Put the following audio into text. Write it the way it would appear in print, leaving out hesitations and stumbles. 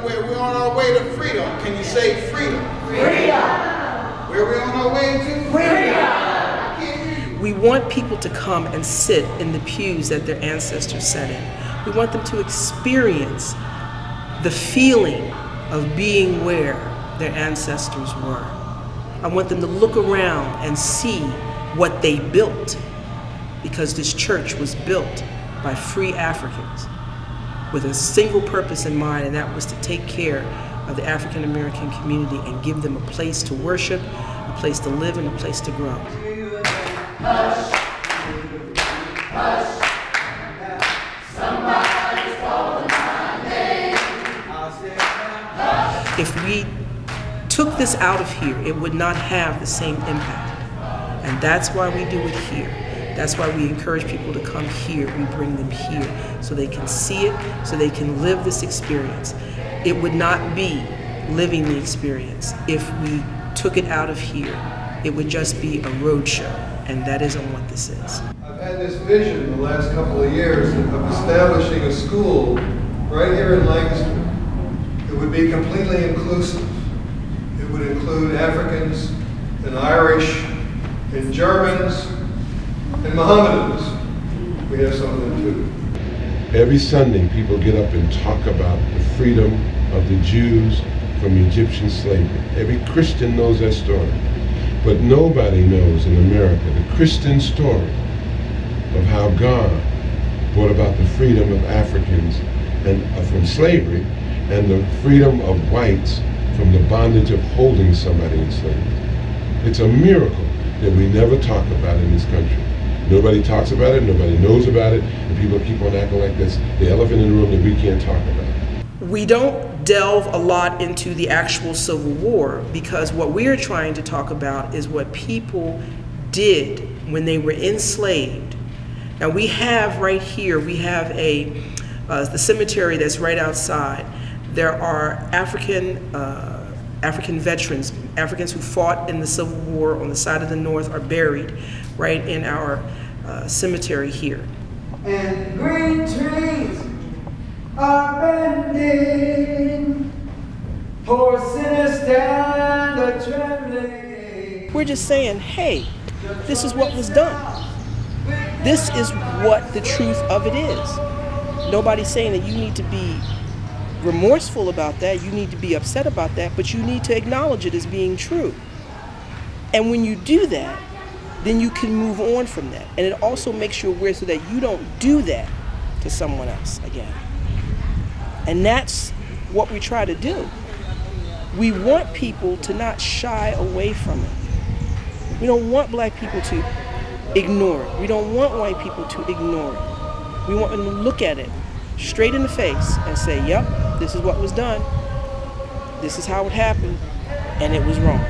we're on our way to freedom. Can you say freedom? Freedom. Where are we on our way to? Freedom. We want people to come and sit in the pews that their ancestors sat in. We want them to experience the feeling of being where their ancestors were. I want them to look around and see what they built, because this church was built by free Africans with a single purpose in mind, and that was to take care of the African American community and give them a place to worship, a place to live, and a place to grow. Hush, hush, somebody's calling my name. Hush. If we took this out of here, it would not have the same impact. And that's why we do it here. That's why we encourage people to come here. We bring them here so they can see it, so they can live this experience. It would not be living the experience if we took it out of here. It would just be a road show, and that isn't what this is. I've had this vision the last couple of years of establishing a school right here in Lancaster. It would be completely inclusive. It would include Africans and Irish and Germans and Mohammedans. We have some of them too. Every Sunday people get up and talk about the freedom of the Jews from Egyptian slavery. Every Christian knows that story. But nobody knows in America the Christian story of how God brought about the freedom of Africans and from slavery, and the freedom of whites from the bondage of holding somebody in slavery. It's a miracle that we never talk about in this country. Nobody talks about it, nobody knows about it, and people keep on acting like that's the elephant in the room that we can't talk about. We don't delve a lot into the actual Civil War, because what we're trying to talk about is what people did when they were enslaved. Now we have right here, we have the cemetery that's right outside. There are African veterans, Africans who fought in the Civil War on the side of the North, are buried right in our cemetery here. And green trees are bending, poor sinners stand a trembling. We're just saying, hey, this is what was done. This is what the truth of it is. Nobody's saying that you need to be remorseful about that, you need to be upset about that, but you need to acknowledge it as being true. And when you do that, then you can move on from that. And it also makes you aware so that you don't do that to someone else again. And that's what we try to do. We want people to not shy away from it. We don't want black people to ignore it. We don't want white people to ignore it. We want them to look at it straight in the face and say, yep, this is what was done, this is how it happened, and it was wrong.